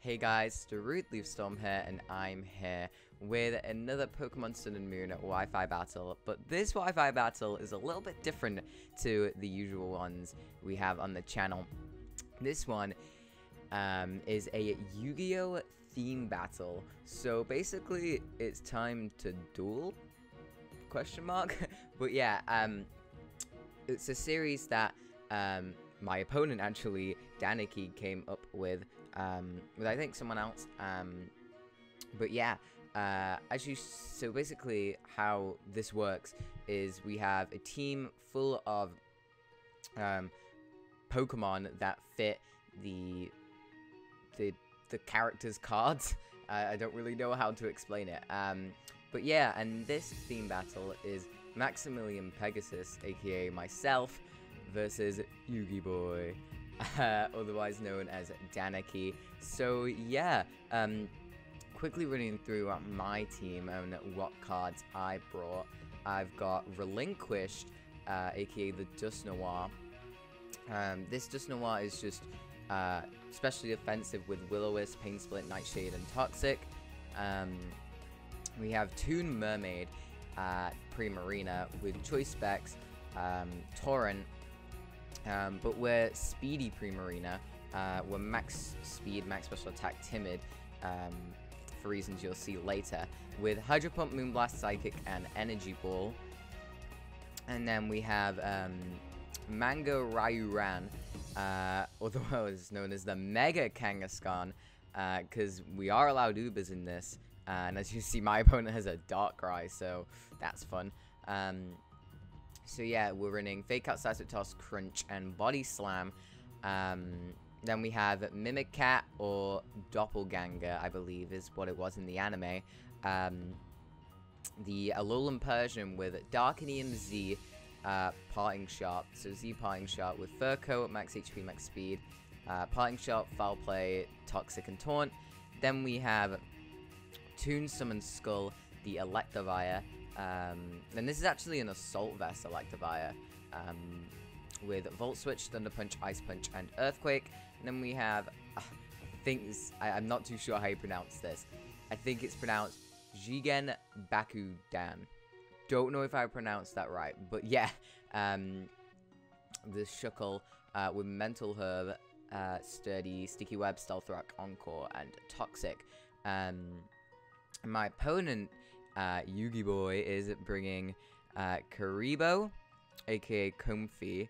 Hey guys, Darude Leaf Storm here, and I'm here with another Pokemon Sun and Moon Wi-Fi battle. But this Wi-Fi battle is a little bit different to the usual ones we have on the channel. This one is a Yu-Gi-Oh! Theme battle. So basically, it's time to duel? Question mark? But yeah, it's a series that my opponent actually, Danekii, came up with I think someone else. But yeah, so basically how this works is we have a team full of Pokemon that fit the characters' cards. I don't really know how to explain it. But yeah, and this theme battle is Maximillion Pegasus, aka myself, versus Yugi Boy, otherwise known as Danekii. So yeah, quickly running through my team and what cards I brought. I've got Relinquished, aka the Dust Noir. This Dust Noir is just especially offensive with Will-O-Wisp, Pain Split, Nightshade, and Toxic. We have Toon Mermaid, Primarina with Choice Specs, Torrent. But we're Speedy Primarina. We're Max Speed, Max Special Attack, Timid, for reasons you'll see later, with Hydro Pump, Moonblast, Psychic, and Energy Ball. And then we have Mango Rayuran, otherwise known as the Mega Kangaskhan, because we are allowed Ubers in this. And as you see, my opponent has a Darkrai, so that's fun. So yeah, we're running Fake Out, Seismic Toss, Crunch, and Body Slam. Then we have Mimicat, or Doppelganger, I believe is what it was in the anime. The Alolan Persian with Darkinium Z, Parting Shot. So Z Parting Shot with Fur Coat, Max HP, Max Speed, Parting Shot, Foul Play, Toxic, and Taunt. Then we have Toon Summon Skull, the Electivire. And this is actually an Assault Vest Electivire, with Volt Switch, Thunder Punch, Ice Punch, and Earthquake. And then we have, I'm not too sure how you pronounce this. I think it's pronounced Jigen Bakudan. Don't know if I pronounced that right, but yeah. The Shuckle with Mental Herb, Sturdy, Sticky Web, Stealth Rock, Encore, and Toxic. My opponent, Yugi Boy, is bringing Karibo, aka Comfy,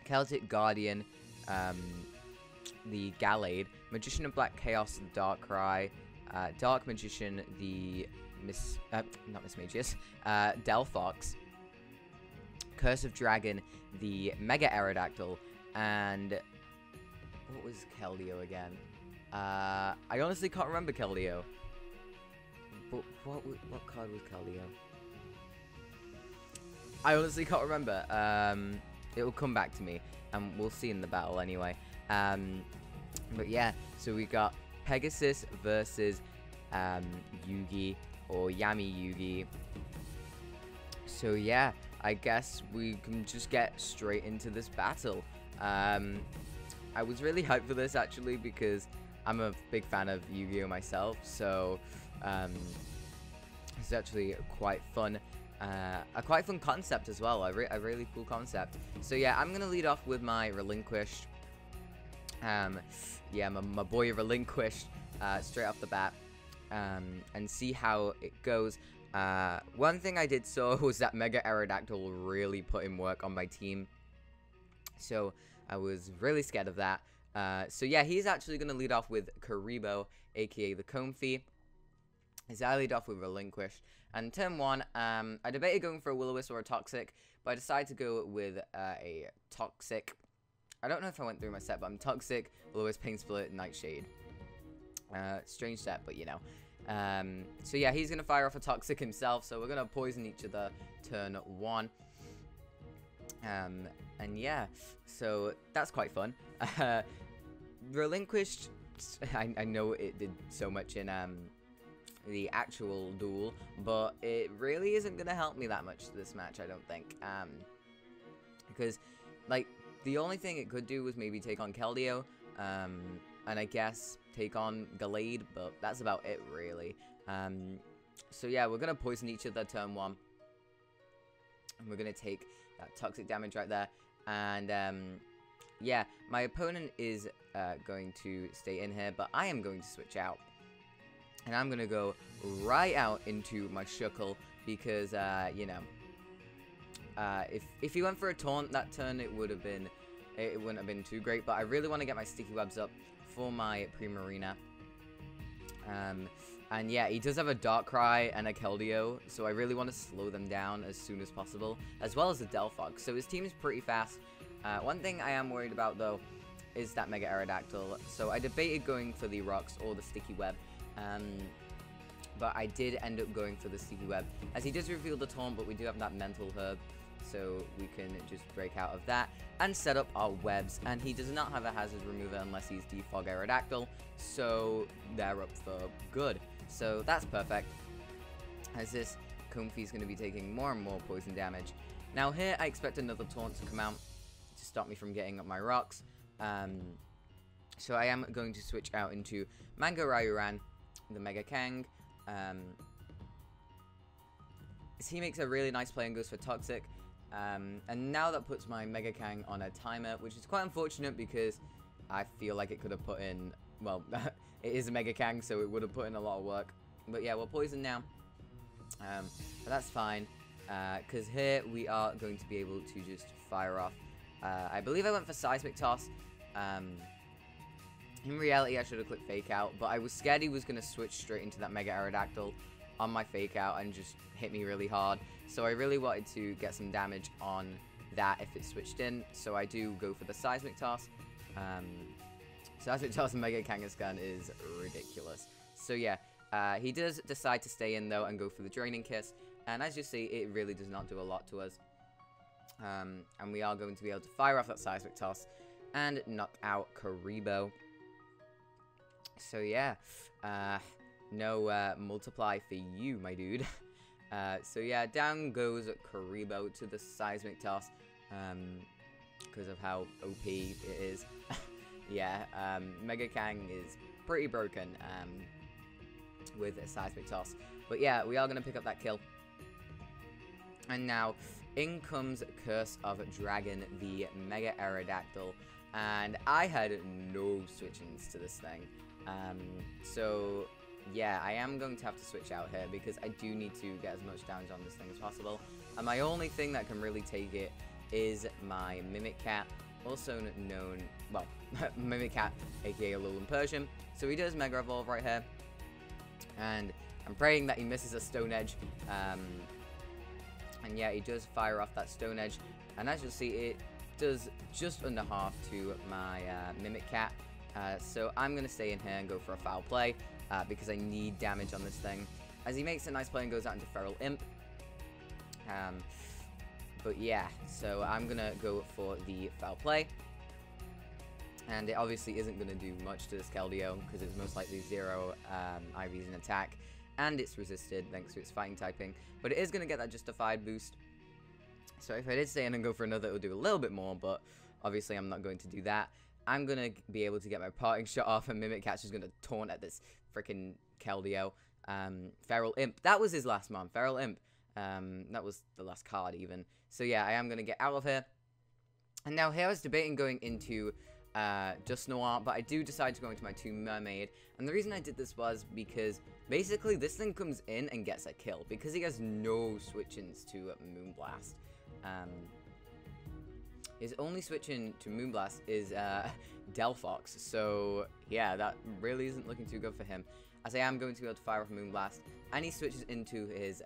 Celtic Guardian, the Gallade, Magician of Black Chaos, the Darkrai, Dark Magician, the not Miss Magius, Delphox, Curse of Dragon, the Mega Aerodactyl, and what was Keldeo again? I honestly can't remember Keldeo. But what card was Keldeo? I honestly can't remember. It will come back to me, and we'll see in the battle anyway. But yeah, so we got Pegasus versus Yugi, or Yami Yugi. So yeah, I guess we can just get straight into this battle. I was really hyped for this actually because I'm a big fan of Yu-Gi-Oh myself, so it's actually quite fun. A quite fun concept as well, a really cool concept. So yeah, I'm gonna lead off with my Relinquished. Yeah, my boy Relinquished, straight off the bat, and see how it goes. One thing I did saw was that Mega Aerodactyl really put in work on my team, so I was really scared of that. So yeah, he's actually gonna lead off with Karibo, aka the Comfy. So I lead off with Relinquished. And turn one, I debated going for a Will-O-Wisp or a Toxic, but I decided to go with a Toxic. I don't know if I went through my set, but I'm Toxic, Will-O-Wisp, Pain Split, Nightshade. Strange set, but you know. So yeah, he's going to fire off a Toxic himself, so we're going to poison each other turn one. And yeah, so that's quite fun. Relinquished, I know it did so much in the actual duel, but it really isn't going to help me that much this match, I don't think. Because, like, the only thing it could do was maybe take on Keldeo, and I guess take on Gallade, but that's about it, really. So yeah, we're going to poison each other turn 1. And we're going to take that toxic damage right there. And yeah, my opponent is going to stay in here, but I am going to switch out. And I'm going to go right out into my Shuckle because, you know, if he went for a taunt that turn, it wouldn't have been too great. But I really want to get my sticky webs up for my Primarina. And yeah, he does have a Darkrai and a Keldeo, so I really want to slow them down as soon as possible, as well as a Delphog. So his team is pretty fast. One thing I am worried about, though, is that Mega Aerodactyl. So I debated going for the Rocks or the Sticky Web, but I did end up going for the Sticky Web, as he does reveal the taunt, but we do have that Mental Herb, so we can just break out of that and set up our webs. And he does not have a Hazard Remover unless he's Defog Aerodactyl, so they're up for good. So that's perfect, as this Comfey is going to be taking more and more poison damage. Now here I expect another taunt to come out to stop me from getting up my rocks. So I am going to switch out into Mango Rayuran, the Mega Kang. He makes a really nice play and goes for Toxic. And now that puts my Mega Kang on a timer, which is quite unfortunate because I feel like it could have put in, well, it is a Mega Kang, so it would have put in a lot of work. But yeah, we're poisoned now. But that's fine, because here we are going to be able to just fire off. I believe I went for Seismic Toss. In reality, I should have clicked Fake Out, but I was scared he was going to switch straight into that Mega Aerodactyl on my Fake Out and just hit me really hard. So I really wanted to get some damage on that if it switched in. So I do go for the Seismic Toss. Seismic Toss and Mega Kangaskhan is ridiculous. So yeah, he does decide to stay in though and go for the Draining Kiss. And as you see, it really does not do a lot to us. And we are going to be able to fire off that Seismic Toss and knock out Karibo. So yeah, no multiply for you, my dude. So yeah, down goes Karibo to the Seismic Toss, because of how OP it is. Yeah, Mega Kang is pretty broken with a Seismic Toss. But yeah, we are going to pick up that kill. And now, in comes Curse of Dragon, the Mega Aerodactyl. And I had no switch-ins to this thing. So yeah, I am going to have to switch out here because I do need to get as much damage on this thing as possible. And my only thing that can really take it is my Mimic Cat, also known, well, Mimic Cat, aka Alolan Persian. So he does Mega Evolve right here. And I'm praying that he misses a Stone Edge. And yeah, he does fire off that Stone Edge. And as you'll see, it does just under half to my Mimic Cat. So I'm going to stay in here and go for a Foul Play, because I need damage on this thing. As he makes a nice play and goes out into Feral Imp. But yeah, so I'm going to go for the Foul Play. And it obviously isn't going to do much to this Keldeo, because it's most likely 0 IVs in attack. And it's resisted thanks to its fighting typing. But it is going to get that Justified boost. So if I did stay in and go for another, it would do a little bit more, but obviously I'm not going to do that. I'm going to be able to get my Parting Shot off, and Mimic Cat's just going to taunt at this freaking Keldeo. Feral Imp, that was his last mon, Feral Imp. That was the last card even. So yeah, I am going to get out of here. And now here I was debating going into Dusknoir, but I do decide to go into my Tomb Mermaid. And the reason I did this was because basically this thing comes in and gets a kill, because he has no switch-ins to Moonblast. His only switch-in to Moonblast is Delphox, so yeah, that really isn't looking too good for him. As I am going to be able to fire off Moonblast, and he switches into his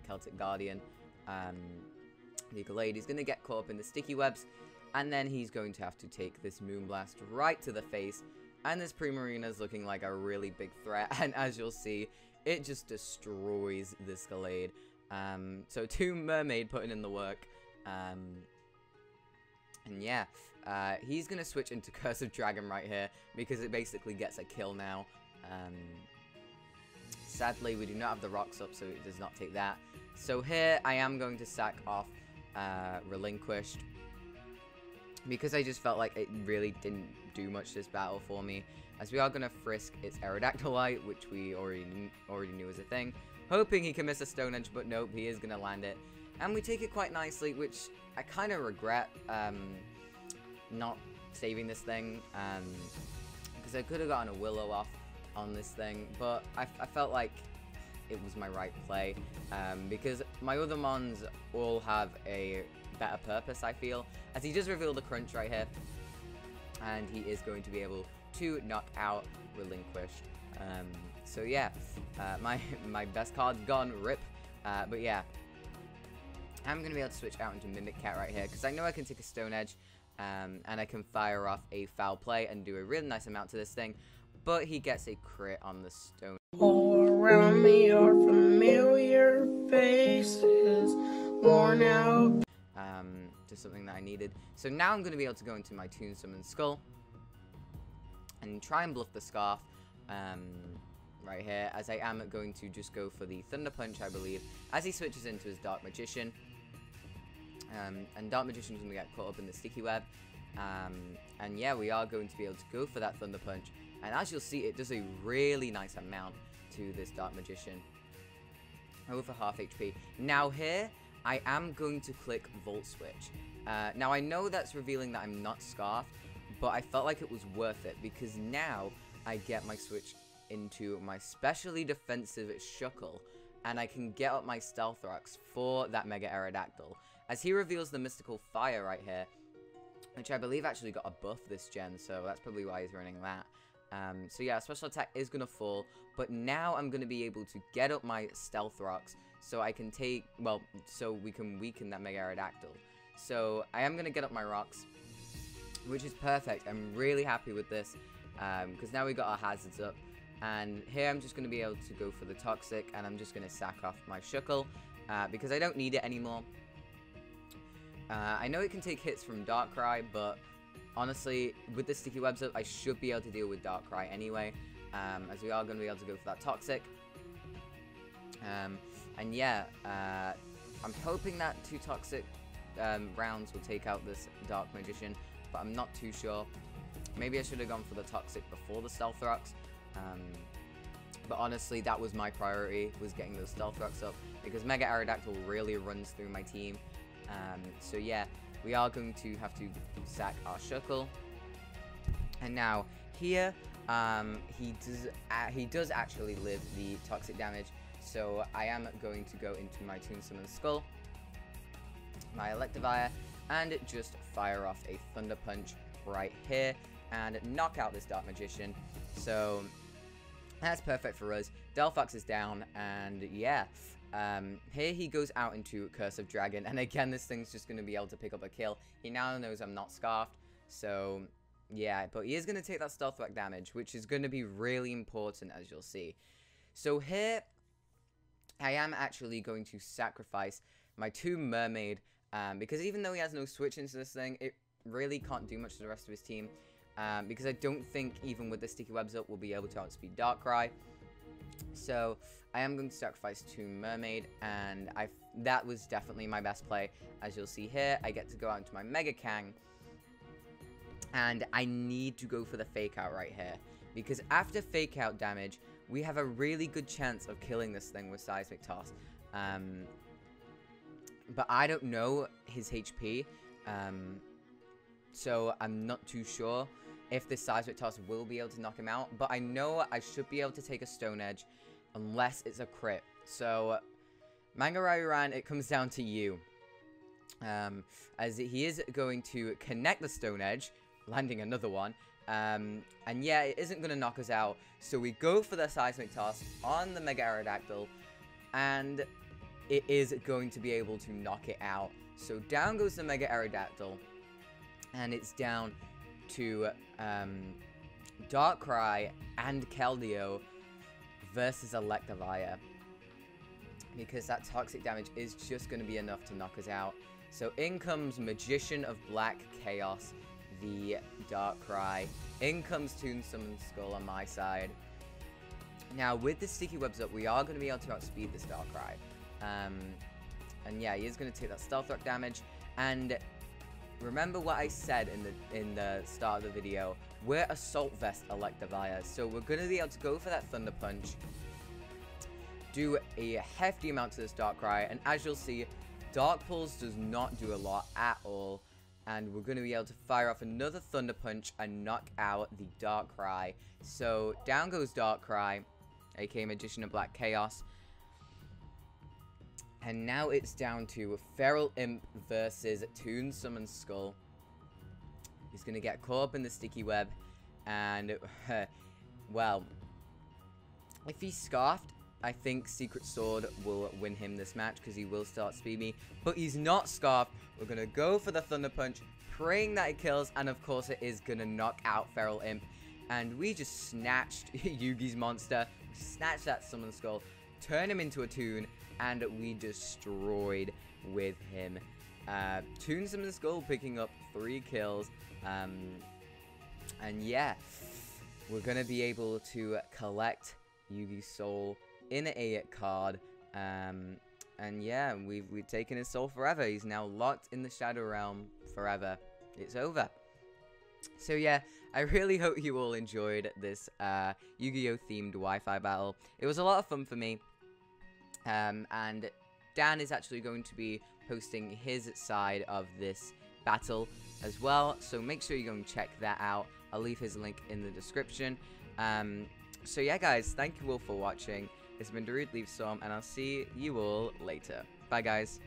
Celtic Guardian, the Gallade. He's going to get caught up in the Sticky Webs, and then he's going to have to take this Moonblast right to the face, and this Primarina is looking like a really big threat, and as you'll see, it just destroys this Gallade. So Tomb Mermaid putting in the work. And yeah, he's going to switch into Curse of Dragon right here, because it basically gets a kill now. Sadly, we do not have the rocks up, so it does not take that. So here, I am going to sack off Relinquished. because I just felt like it really didn't do much this battle for me, as we are going to frisk its Aerodactylite, which we already knew was a thing, hoping he can miss a Stone Edge, but nope, he is going to land it. And we take it quite nicely, which I kind of regret not saving this thing, because I could have gotten a Willow off on this thing, but I felt like it was my right play, because my other mons all have a better purpose, I feel, as he just revealed the crunch right here, and he is going to be able to knock out Relinquished. So yeah, my best card's gone, rip, but yeah, I'm going to be able to switch out into Mimic Cat right here, because I know I can take a Stone Edge, and I can fire off a Foul Play and do a really nice amount to this thing, but he gets a crit on the Stone. All around me are familiar faces, worn out. Just something that I needed. So now I'm going to be able to go into my Toon Summon Skull and try and bluff the Scarf right here, as I am going to just go for the Thunder Punch, I believe, as he switches into his Dark Magician. And Dark Magician is going to get caught up in the Sticky Web. And yeah, we are going to be able to go for that Thunder Punch. And as you'll see, it does a really nice amount to this Dark Magician. Over half HP. Now here, I am going to click Volt Switch. Now I know that's revealing that I'm not Scarfed, but I felt like it was worth it, because now I get my switch into my specially defensive Shuckle, and I can get up my Stealth Rocks for that Mega Aerodactyl, as he reveals the Mystical Fire right here, which I believe actually got a buff this gen, so that's probably why he's running that. So yeah, special attack is going to fall, but now I'm going to be able to get up my Stealth Rocks, so I can take, well, so we can weaken that Mega Aerodactyl. So I am going to get up my rocks, which is perfect. I'm really happy with this, because now we got our hazards up. And here I'm just going to be able to go for the Toxic, and I'm just going to sack off my Shuckle, because I don't need it anymore. I know it can take hits from Darkrai, but honestly, with the Sticky Webs up, I should be able to deal with Darkrai anyway, as we are going to be able to go for that Toxic. And yeah, I'm hoping that 2 Toxic rounds will take out this Dark Magician, but I'm not too sure. Maybe I should have gone for the Toxic before the Stealth Rocks. But honestly, that was my priority, was getting those Stealth Rocks up, because Mega Aerodactyl really runs through my team. So yeah, we are going to have to sack our Shuckle. And now here, he does actually live the Toxic damage. So I am going to go into my Toon Summon Skull, my Electivire, and just fire off a Thunder Punch right here and knock out this Dark Magician. So that's perfect for us. Delphox is down, and yeah, here he goes out into Curse of Dragon, and again, this thing's just going to be able to pick up a kill. He now knows I'm not Scarfed, so yeah, but he is going to take that Stealth Rock damage, which is going to be really important, as you'll see. So here, I am actually going to sacrifice my 2 Mermaid, because even though he has no switch into this thing, it really can't do much to the rest of his team, because I don't think, even with the Sticky Webs up, we'll be able to outspeed Darkrai. So I am going to sacrifice 2 Mermaid, and that was definitely my best play. As you'll see here, I get to go out into my Mega Kang, and I need to go for the Fake Out right here, because after Fake Out damage, we have a really good chance of killing this thing with Seismic Toss. But I don't know his HP, so I'm not too sure if this Seismic Toss will be able to knock him out. But I know I should be able to take a Stone Edge, unless it's a crit. So, Mangararuran, it comes down to you. As he is going to connect the Stone Edge, landing another one. And yeah, it isn't going to knock us out. So we go for the Seismic Toss on the Mega Aerodactyl, and it is going to be able to knock it out. So down goes the Mega Aerodactyl, and it's down to Darkrai and Keldeo versus Electivire, because that toxic damage is just going to be enough to knock us out. So in comes Magician of Black Chaos, the Darkrai. In comes Toon Summon Skull on my side. Now with the Sticky Webs up, we are going to be able to outspeed this Darkrai. And yeah, he is going to take that Stealth Rock damage, and remember what I said in the start of the video. We're Assault Vest Electivire, so we're going to be able to go for that Thunder Punch, do a hefty amount to this Darkrai, and as you'll see, Dark Pulse does not do a lot at all, and we're going to be able to fire off another Thunder Punch and knock out the Darkrai. So down goes Darkrai, aka Magician of Black Chaos. And now it's down to Feral Imp versus Toon Summon Skull. He's going to get caught up in the sticky web. And, well, if he's Scarfed, I think Secret Sword will win him this match because he will start Speed Me. But he's not Scarfed. We're going to go for the Thunder Punch, praying that it kills. And, of course, it is going to knock out Feral Imp. And we just snatched Yugi's monster. Snatched that Summon Skull. Turned him into a Toon. And we destroyed with him. Toon Summon Skull picking up 3 kills. And yeah, we're going to be able to collect Yugi's soul in a card. And yeah, we've taken his soul forever. He's now locked in the Shadow Realm forever. It's over. So yeah, I really hope you all enjoyed this Yu-Gi-Oh! Themed Wi-Fi battle. It was a lot of fun for me. And Dan is actually going to be posting his side of this battle as well, so make sure you go and check that out. I'll leave his link in the description. So yeah guys, thank you all for watching. It's been Darude Leaf Storm, and I'll see you all later. Bye guys.